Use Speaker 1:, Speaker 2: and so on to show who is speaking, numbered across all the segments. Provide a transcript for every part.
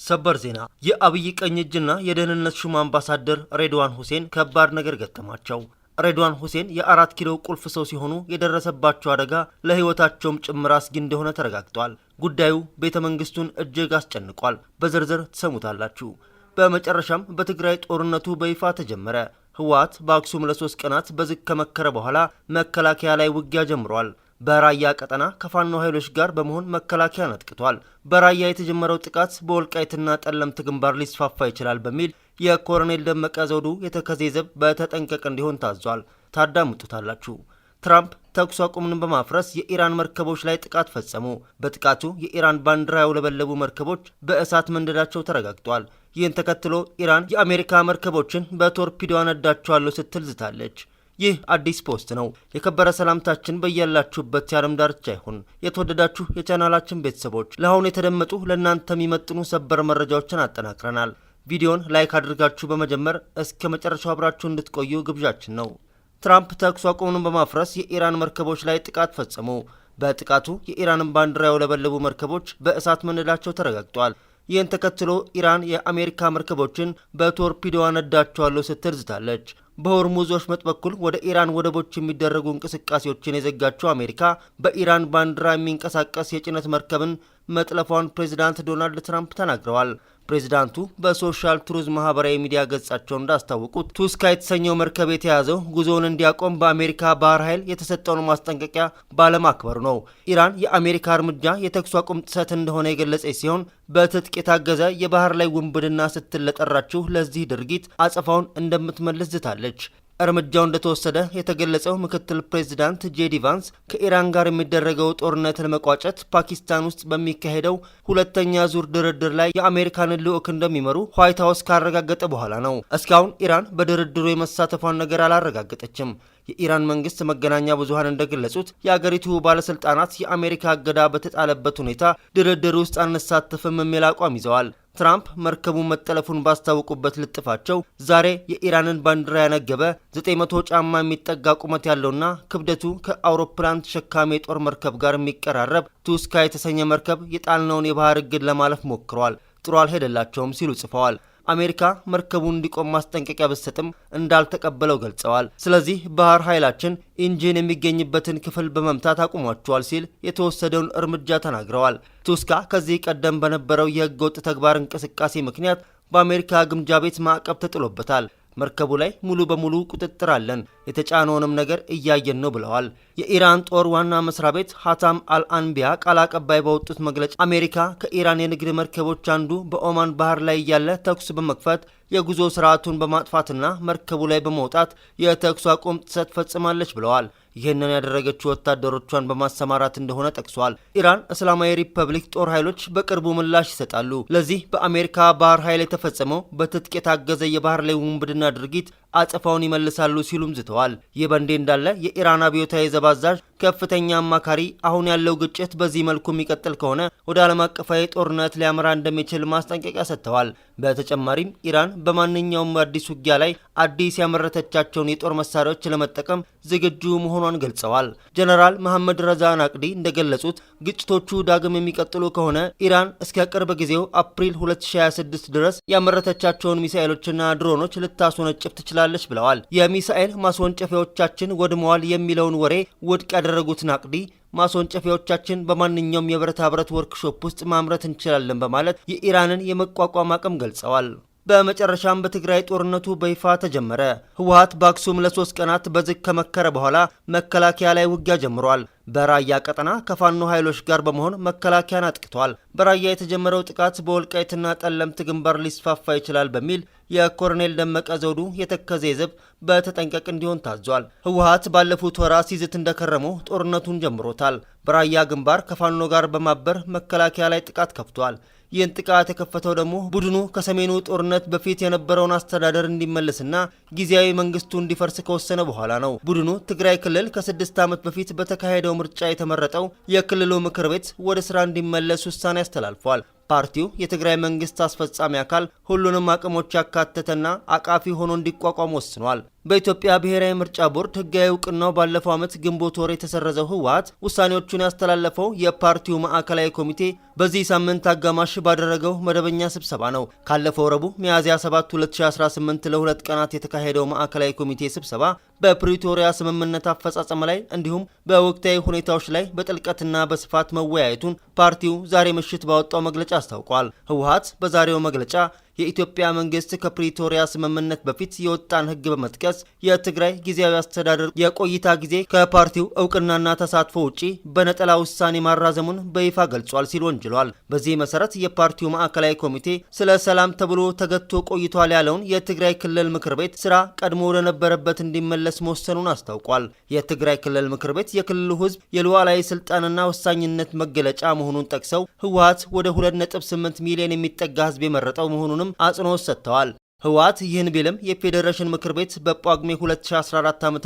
Speaker 1: ሰበር ዜና የአብይ ቀኝ እጅና የደህንነት ሹም አምባሳደር ሬድዋን ሁሴን ከባድ ነገር ገጠማቸው። ሬድዋን ሁሴን የ4 ኪሎ ቁልፍ ሰው ሲሆኑ የደረሰባቸው አደጋ ለህይወታቸውም ጭምር አስጊ እንደሆነ ተረጋግጧል። ጉዳዩ ቤተ መንግስቱን እጅግ አስጨንቋል። በዝርዝር ትሰሙታላችሁ። በመጨረሻም በትግራይ ጦርነቱ በይፋ ተጀመረ። ህወሓት በአክሱም ለ3 ቀናት በዝግ ከመከረ በኋላ መከላከያ ላይ ውጊያ ጀምሯል። በራያ ቀጠና ከፋኖ ኃይሎች ጋር በመሆን መከላከያን አጥቅቷል። በራያ የተጀመረው ጥቃት በወልቃይትና ጠለምት ግንባር ሊስፋፋ ይችላል በሚል የኮሎኔል ደመቀ ዘውዱ የተከዜ ዘብ በተጠንቀቅ እንዲሆን ታዟል። ታዳምጡታላችሁ። ትራምፕ ተኩስ አቁምን በማፍረስ የኢራን መርከቦች ላይ ጥቃት ፈጸሙ። በጥቃቱ የኢራን ባንዲራ ያውለበለቡ መርከቦች በእሳት መንደዳቸው ተረጋግጧል። ይህን ተከትሎ ኢራን የአሜሪካ መርከቦችን በቶርፒዶ አነዳቸዋለሁ ስትል ዝታለች። ይህ አዲስ ፖስት ነው። የከበረ ሰላምታችን በያላችሁበት የዓለም ዳርቻ ይሁን። የተወደዳችሁ የቻናላችን ቤተሰቦች ለአሁኑ የተደመጡ ለእናንተ የሚመጥኑ ሰበር መረጃዎችን አጠናክረናል። ቪዲዮን ላይክ አድርጋችሁ በመጀመር እስከ መጨረሻው አብራችሁ እንድትቆዩ ግብዣችን ነው። ትራምፕ ተኩስ አቁሙን በማፍረስ የኢራን መርከቦች ላይ ጥቃት ፈጸሙ። በጥቃቱ የኢራንን ባንዲራ ያውለበለቡ መርከቦች በእሳት መንደዳቸው ተረጋግጧል። ይህን ተከትሎ ኢራን የአሜሪካ መርከቦችን በቶርፒዶ አነዳቸዋለሁ ስትል ዝታለች። በሆርሙዝ ወሽመጥ በኩል ወደ ኢራን ወደቦች የሚደረጉ እንቅስቃሴዎችን የዘጋችው አሜሪካ በኢራን ባንዲራ የሚንቀሳቀስ የጭነት መርከብን መጥለፏን ፕሬዚዳንት ዶናልድ ትራምፕ ተናግረዋል። ፕሬዚዳንቱ በሶሻል ትሩዝ ማህበራዊ ሚዲያ ገጻቸው እንዳስታወቁት ቱስካ የተሰኘው መርከብ የተያዘው ጉዞውን እንዲያቆም በአሜሪካ ባህር ኃይል የተሰጠውን ማስጠንቀቂያ ባለማክበሩ ነው። ኢራን የአሜሪካ እርምጃ የተኩስ አቁም ጥሰት እንደሆነ የገለጸች ሲሆን በትጥቅ የታገዘ የባህር ላይ ውንብድና ስትል ለጠራችሁ ለዚህ ድርጊት አጸፋውን እንደምትመልስ ዝታለች። እርምጃው እንደተወሰደ የተገለጸው ምክትል ፕሬዚዳንት ጄዲ ቫንስ ከኢራን ጋር የሚደረገው ጦርነት ለመቋጨት ፓኪስታን ውስጥ በሚካሄደው ሁለተኛ ዙር ድርድር ላይ የአሜሪካንን ልዑክ እንደሚመሩ ዋይት ሀውስ ካረጋገጠ በኋላ ነው። እስካሁን ኢራን በድርድሩ የመሳተፏን ነገር አላረጋገጠችም። የኢራን መንግስት መገናኛ ብዙሃን እንደገለጹት የአገሪቱ ባለስልጣናት የአሜሪካ እገዳ በተጣለበት ሁኔታ ድርድር ውስጥ አንሳተፍም የሚል አቋም ይዘዋል። ትራምፕ መርከቡን መጠለፉን ባስታወቁበት ልጥፋቸው ዛሬ የኢራንን ባንዲራ ያነገበ 900 ጫማ የሚጠጋ ቁመት ያለውና ክብደቱ ከአውሮፕላን ተሸካሚ የጦር መርከብ ጋር የሚቀራረብ ቱስካ የተሰኘ መርከብ የጣልነውን የባህር እግድ ለማለፍ ሞክረዋል፣ ጥሩ አልሄደላቸውም ሲሉ ጽፈዋል። አሜሪካ መርከቡን እንዲቆም ማስጠንቀቂያ ብትሰጥም እንዳልተቀበለው ገልጸዋል። ስለዚህ ባህር ኃይላችን ኢንጂን የሚገኝበትን ክፍል በመምታት አቁሟቸዋል ሲል የተወሰደውን እርምጃ ተናግረዋል። ቱስካ ከዚህ ቀደም በነበረው የህገወጥ ተግባር እንቅስቃሴ ምክንያት በአሜሪካ ግምጃ ቤት ማዕቀብ ተጥሎበታል። መርከቡ ላይ ሙሉ በሙሉ ቁጥጥር አለን፣ የተጫነውንም ነገር እያየን ነው ብለዋል። የኢራን ጦር ዋና መስሪያ ቤት ሀታም አልአንቢያ ቃል አቀባይ ባወጡት መግለጫ አሜሪካ ከኢራን የንግድ መርከቦች አንዱ በኦማን ባህር ላይ እያለ ተኩስ በመክፈት የጉዞ ስርዓቱን በማጥፋትና መርከቡ ላይ በመውጣት የተኩስ አቁም ጥሰት ፈጽማለች ብለዋል። ይህንን ያደረገችው ወታደሮቿን በማሰማራት እንደሆነ ጠቅሷል። ኢራን እስላማዊ ሪፐብሊክ ጦር ኃይሎች በቅርቡ ምላሽ ይሰጣሉ። ለዚህ በአሜሪካ ባህር ኃይል የተፈጸመው በትጥቅ የታገዘ የባህር ላይ ውንብድና ድርጊት አጸፋውን ይመልሳሉ ሲሉም ዝተዋል። ይህ በእንዲህ እንዳለ የኢራን አብዮታዊ ዘብ አዛዥ ከፍተኛ አማካሪ አሁን ያለው ግጭት በዚህ መልኩ የሚቀጥል ከሆነ ወደ ዓለም አቀፋዊ ጦርነት ሊያመራ እንደሚችል ማስጠንቀቂያ ሰጥተዋል። በተጨማሪም ኢራን በማንኛውም አዲስ ውጊያ ላይ አዲስ ያመረተቻቸውን የጦር መሳሪያዎች ለመጠቀም ዝግጁ መሆኗን ገልጸዋል። ጀነራል መሐመድ ረዛ ናቅዲ እንደገለጹት ግጭቶቹ ዳግም የሚቀጥሉ ከሆነ ኢራን እስከ ቅርብ ጊዜው አፕሪል 2026 ድረስ ያመረተቻቸውን ሚሳኤሎችና ድሮኖች ልታስወነጭፍ ትችላለች ብለዋል። የሚሳኤል ማስወንጨፊያዎቻችን ወድመዋል የሚለውን ወሬ ውድቅ ያደረጉት ናቅዲ ማስወንጨፊያዎቻችን በማንኛውም የብረታ ብረት ወርክሾፕ ውስጥ ማምረት እንችላለን በማለት የኢራንን የመቋቋም አቅም ገልጸዋል። በመጨረሻም በትግራይ ጦርነቱ በይፋ ተጀመረ። ህወሓት በአክሱም ለ3 ቀናት በዝግ ከመከረ በኋላ መከላከያ ላይ ውጊያ ጀምሯል። በራያ ቀጠና ከፋኖ ኃይሎች ጋር በመሆን መከላከያን አጥቅቷል። በራያ የተጀመረው ጥቃት በወልቃይትና ጠለምት ግንባር ሊስፋፋ ይችላል በሚል የኮሎኔል ደመቀ ዘውዱ የተከዜ ዘብ በተጠንቀቅ እንዲሆን ታዟል። ህወሓት ባለፉት ወራት ሲዝት እንደከረመው ጦርነቱን ጀምሮታል። በራያ ግንባር ከፋኖ ጋር በማበር መከላከያ ላይ ጥቃት ከፍቷል። ይህን ጥቃት የከፈተው ደግሞ ቡድኑ ከሰሜኑ ጦርነት በፊት የነበረውን አስተዳደር እንዲመለስና ጊዜያዊ መንግስቱ እንዲፈርስ ከወሰነ በኋላ ነው። ቡድኑ ትግራይ ክልል ከ6 ዓመት በፊት በተካሄደው ምርጫ የተመረጠው የክልሉ ምክር ቤት ወደ ስራ እንዲመለስ ውሳኔ አስተላልፏል። ፓርቲው የትግራይ መንግስት አስፈጻሚ አካል ሁሉንም አቅሞች ያካተተና አቃፊ ሆኖ እንዲቋቋም ወስኗል። በኢትዮጵያ ብሔራዊ ምርጫ ቦርድ ህጋዊ እውቅናው ባለፈው ዓመት ግንቦት ወር የተሰረዘው ህወሓት ውሳኔዎቹን ያስተላለፈው የፓርቲው ማዕከላዊ ኮሚቴ በዚህ ሳምንት አጋማሽ ባደረገው መደበኛ ስብሰባ ነው። ካለፈው ረቡዕ ሚያዝያ 7 2018 ለሁለት ቀናት የተካሄደው ማዕከላዊ ኮሚቴ ስብሰባ በፕሪቶሪያ ስምምነት አፈጻጸም ላይ እንዲሁም በወቅታዊ ሁኔታዎች ላይ በጥልቀትና በስፋት መወያየቱን ፓርቲው ዛሬ ምሽት ባወጣው መግለጫ አስታውቋል። ህወሓት በዛሬው መግለጫ የኢትዮጵያ መንግስት ከፕሪቶሪያ ስምምነት በፊት የወጣን ህግ በመጥቀስ የትግራይ ጊዜያዊ አስተዳደር የቆይታ ጊዜ ከፓርቲው እውቅናና ተሳትፎ ውጪ በነጠላ ውሳኔ ማራዘሙን በይፋ ገልጿል ሲል ወንጅሏል። በዚህ መሰረት የፓርቲው ማዕከላዊ ኮሚቴ ስለ ሰላም ተብሎ ተገቶ ቆይቷል ያለውን የትግራይ ክልል ምክር ቤት ስራ ቀድሞ ወደነበረበት እንዲመለስ መወሰኑን አስታውቋል። የትግራይ ክልል ምክር ቤት የክልሉ ህዝብ የሉዓላዊ ስልጣንና ወሳኝነት መገለጫ መሆኑን ጠቅሰው ህወሓት ወደ 2.8 ሚሊዮን የሚጠጋ ህዝብ የመረጠው መሆኑንም አጽንኦት ሰጥተዋል። ህወሓት ይህን ቢልም የፌዴሬሽን ምክር ቤት በጳጉሜ 2014 ዓ.ም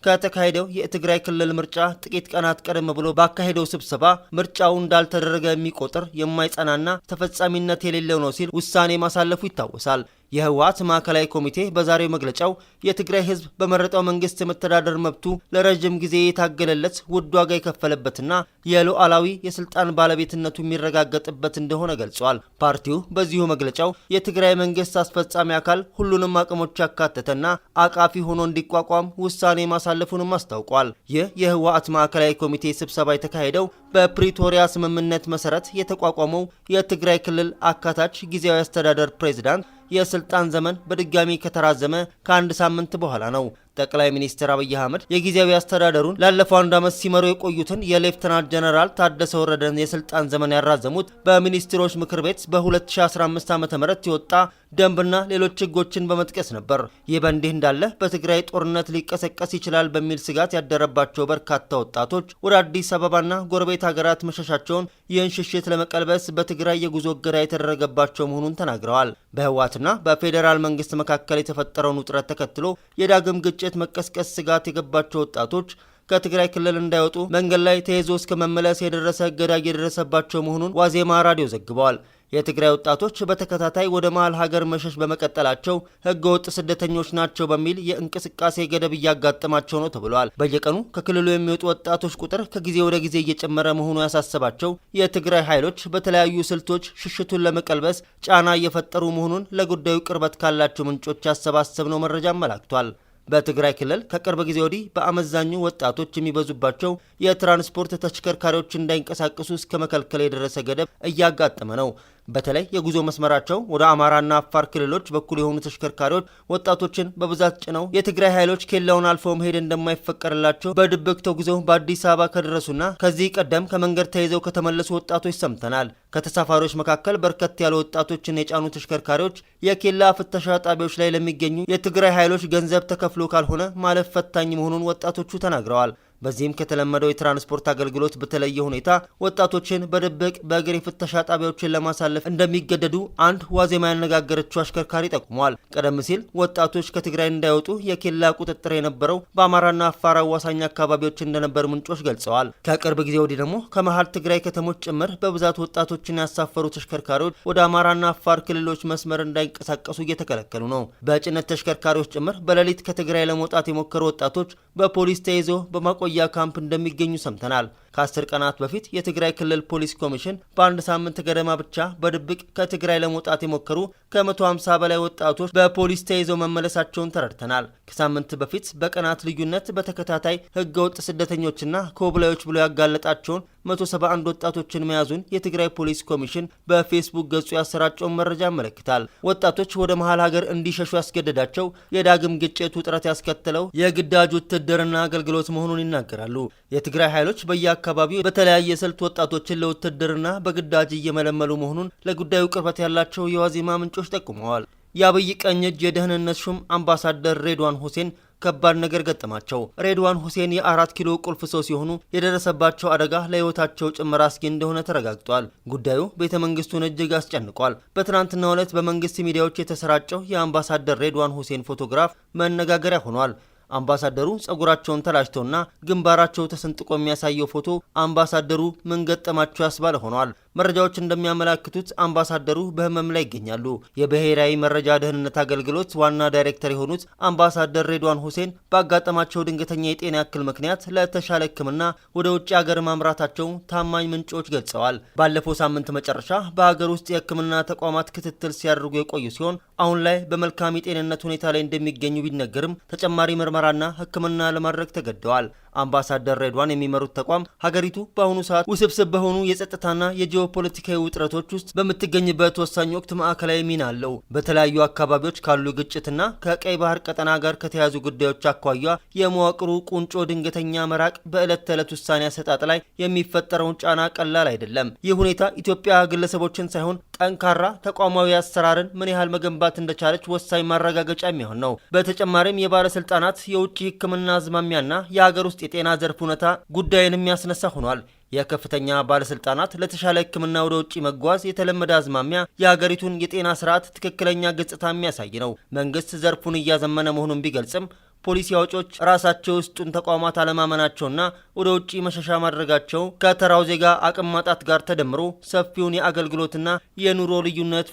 Speaker 1: ከተካሄደው የትግራይ ክልል ምርጫ ጥቂት ቀናት ቀደም ብሎ ባካሄደው ስብሰባ ምርጫው እንዳልተደረገ የሚቆጥር የማይጸናና ተፈጻሚነት የሌለው ነው ሲል ውሳኔ ማሳለፉ ይታወሳል። የህወሓት ማዕከላዊ ኮሚቴ በዛሬው መግለጫው የትግራይ ህዝብ በመረጠው መንግስት የመተዳደር መብቱ ለረጅም ጊዜ የታገለለት ውድ ዋጋ የከፈለበትና የሉዓላዊ የስልጣን ባለቤትነቱ የሚረጋገጥበት እንደሆነ ገልጿል። ፓርቲው በዚሁ መግለጫው የትግራይ መንግስት አስፈጻሚ አካል ሁሉንም አቅሞች ያካተተና አቃፊ ሆኖ እንዲቋቋም ውሳኔ ማሳለፉንም አስታውቋል። ይህ የህወሓት ማዕከላዊ ኮሚቴ ስብሰባ የተካሄደው በፕሪቶሪያ ስምምነት መሰረት የተቋቋመው የትግራይ ክልል አካታች ጊዜያዊ አስተዳደር ፕሬዝዳንት የስልጣን ዘመን በድጋሚ ከተራዘመ ከአንድ ሳምንት በኋላ ነው። ጠቅላይ ሚኒስትር አብይ አህመድ የጊዜያዊ አስተዳደሩን ላለፈው አንድ ዓመት ሲመሩ የቆዩትን የሌፍተናንት ጀነራል ታደሰ ወረደን የስልጣን ዘመን ያራዘሙት በሚኒስትሮች ምክር ቤት በ2015 ዓ.ም የወጣ ደንብና ሌሎች ህጎችን በመጥቀስ ነበር። ይህ በእንዲህ እንዳለ በትግራይ ጦርነት ሊቀሰቀስ ይችላል በሚል ስጋት ያደረባቸው በርካታ ወጣቶች ወደ አዲስ አበባና ጎረቤት ሀገራት መሸሻቸውን ይህን ሽሽት ለመቀልበስ በትግራይ የጉዞ እገዳ የተደረገባቸው መሆኑን ተናግረዋል። በህወሓትና በፌዴራል መንግስት መካከል የተፈጠረውን ውጥረት ተከትሎ የዳግም ግጭት መቀስቀስ ስጋት የገባቸው ወጣቶች ከትግራይ ክልል እንዳይወጡ መንገድ ላይ ተይዞ እስከ መመለስ የደረሰ እገዳ እየደረሰባቸው መሆኑን ዋዜማ ራዲዮ ዘግበዋል። የትግራይ ወጣቶች በተከታታይ ወደ መሃል ሀገር መሸሽ በመቀጠላቸው ህገወጥ ስደተኞች ናቸው በሚል የእንቅስቃሴ ገደብ እያጋጠማቸው ነው ተብሏል። በየቀኑ ከክልሉ የሚወጡ ወጣቶች ቁጥር ከጊዜ ወደ ጊዜ እየጨመረ መሆኑ ያሳሰባቸው የትግራይ ኃይሎች በተለያዩ ስልቶች ሽሽቱን ለመቀልበስ ጫና እየፈጠሩ መሆኑን ለጉዳዩ ቅርበት ካላቸው ምንጮች ያሰባሰብነው መረጃ አመላክቷል። በትግራይ ክልል ከቅርብ ጊዜ ወዲህ በአመዛኙ ወጣቶች የሚበዙባቸው የትራንስፖርት ተሽከርካሪዎች እንዳይንቀሳቀሱ እስከ መከልከል የደረሰ ገደብ እያጋጠመ ነው። በተለይ የጉዞ መስመራቸው ወደ አማራና አፋር ክልሎች በኩል የሆኑ ተሽከርካሪዎች ወጣቶችን በብዛት ጭነው የትግራይ ኃይሎች ኬላውን አልፈው መሄድ እንደማይፈቀድላቸው በድብቅ ተጉዘው በአዲስ አበባ ከደረሱና ከዚህ ቀደም ከመንገድ ተይዘው ከተመለሱ ወጣቶች ሰምተናል። ከተሳፋሪዎች መካከል በርከት ያሉ ወጣቶችን የጫኑ ተሽከርካሪዎች የኬላ ፍተሻ ጣቢያዎች ላይ ለሚገኙ የትግራይ ኃይሎች ገንዘብ ተከፍሎ ካልሆነ ማለፍ ፈታኝ መሆኑን ወጣቶቹ ተናግረዋል። በዚህም ከተለመደው የትራንስፖርት አገልግሎት በተለየ ሁኔታ ወጣቶችን በድብቅ በእግር የፍተሻ ጣቢያዎችን ለማሳለፍ እንደሚገደዱ አንድ ዋዜማ ያነጋገረችው አሽከርካሪ ጠቁመዋል። ቀደም ሲል ወጣቶች ከትግራይ እንዳይወጡ የኬላ ቁጥጥር የነበረው በአማራና አፋር አዋሳኝ አካባቢዎች እንደነበር ምንጮች ገልጸዋል። ከቅርብ ጊዜ ወዲህ ደግሞ ከመሃል ትግራይ ከተሞች ጭምር በብዛት ወጣቶችን ያሳፈሩ ተሽከርካሪዎች ወደ አማራና አፋር ክልሎች መስመር እንዳይንቀሳቀሱ እየተከለከሉ ነው። በጭነት ተሽከርካሪዎች ጭምር በሌሊት ከትግራይ ለመውጣት የሞከሩ ወጣቶች በፖሊስ ተይዞ በማቆያ ካምፕ እንደሚገኙ ሰምተናል። ከ10 ቀናት በፊት የትግራይ ክልል ፖሊስ ኮሚሽን በአንድ ሳምንት ገደማ ብቻ በድብቅ ከትግራይ ለመውጣት የሞከሩ ከ150 በላይ ወጣቶች በፖሊስ ተይዘው መመለሳቸውን ተረድተናል። ከሳምንት በፊት በቀናት ልዩነት በተከታታይ ህገወጥ ስደተኞችና ኮብላዮች ብሎ ያጋለጣቸውን 171 ወጣቶችን መያዙን የትግራይ ፖሊስ ኮሚሽን በፌስቡክ ገጹ ያሰራጨውን መረጃ ያመለክታል። ወጣቶች ወደ መሃል ሀገር እንዲሸሹ ያስገደዳቸው የዳግም ግጭት ውጥረት ያስከተለው የግዳጅ ውትድርና አገልግሎት መሆኑን ይናገራሉ። የትግራይ ኃይሎች በየአካባቢው በተለያየ ስልት ወጣቶችን ለውትድርና በግዳጅ እየመለመሉ መሆኑን ለጉዳዩ ቅርበት ያላቸው የዋዜማ ምንጮች ጠቁመዋል። የአብይ ቀኝ እጅ የደህንነት ሹም አምባሳደር ሬድዋን ሁሴን ከባድ ነገር ገጠማቸው። ሬድዋን ሁሴን የ4 ኪሎ ቁልፍ ሰው ሲሆኑ የደረሰባቸው አደጋ ለህይወታቸው ጭምር አስጊ እንደሆነ ተረጋግጧል። ጉዳዩ ቤተ መንግስቱን እጅግ አስጨንቋል። በትናንትናው ዕለት በመንግስት ሚዲያዎች የተሰራጨው የአምባሳደር ሬድዋን ሁሴን ፎቶግራፍ መነጋገሪያ ሆኗል። አምባሳደሩ ጸጉራቸውን ተላጭተውና ግንባራቸው ተሰንጥቆ የሚያሳየው ፎቶ አምባሳደሩ ምን ገጠማቸው ያስባለ ሆኗል። መረጃዎች እንደሚያመላክቱት አምባሳደሩ በህመም ላይ ይገኛሉ። የብሔራዊ መረጃ ደህንነት አገልግሎት ዋና ዳይሬክተር የሆኑት አምባሳደር ሬድዋን ሁሴን ባጋጠማቸው ድንገተኛ የጤና እክል ምክንያት ለተሻለ ሕክምና ወደ ውጭ ሀገር ማምራታቸው ታማኝ ምንጮች ገልጸዋል። ባለፈው ሳምንት መጨረሻ በሀገር ውስጥ የሕክምና ተቋማት ክትትል ሲያደርጉ የቆዩ ሲሆን አሁን ላይ በመልካም የጤንነት ሁኔታ ላይ እንደሚገኙ ቢነገርም ተጨማሪ ምርመራና ሕክምና ለማድረግ ተገደዋል። አምባሳደር ሬድዋን የሚመሩት ተቋም ሀገሪቱ በአሁኑ ሰዓት ውስብስብ በሆኑ የጸጥታና የጂኦፖለቲካዊ ውጥረቶች ውስጥ በምትገኝበት ወሳኝ ወቅት ማዕከላዊ ሚና አለው። በተለያዩ አካባቢዎች ካሉ ግጭትና ከቀይ ባህር ቀጠና ጋር ከተያዙ ጉዳዮች አኳያ የመዋቅሩ ቁንጮ ድንገተኛ መራቅ በዕለት ተዕለት ውሳኔ አሰጣጥ ላይ የሚፈጠረውን ጫና ቀላል አይደለም። ይህ ሁኔታ ኢትዮጵያ ግለሰቦችን ሳይሆን ጠንካራ ተቋማዊ አሰራርን ምን ያህል መገንባት እንደቻለች ወሳኝ ማረጋገጫ የሚሆን ነው። በተጨማሪም የባለስልጣናት የውጭ ሕክምና አዝማሚያና የሀገር ውስጥ የጤና ዘርፍ ሁኔታ ጉዳይን የሚያስነሳ ሆኗል። የከፍተኛ ባለስልጣናት ለተሻለ ሕክምና ወደ ውጭ መጓዝ የተለመደ አዝማሚያ የሀገሪቱን የጤና ስርዓት ትክክለኛ ገጽታ የሚያሳይ ነው። መንግስት ዘርፉን እያዘመነ መሆኑን ቢገልጽም ፖሊሲ አውጪዎች ራሳቸው ውስጡን ተቋማት አለማመናቸውና ወደ ውጭ መሸሻ ማድረጋቸው ከተራው ዜጋ አቅም ማጣት ጋር ተደምሮ ሰፊውን የአገልግሎትና የኑሮ ልዩነት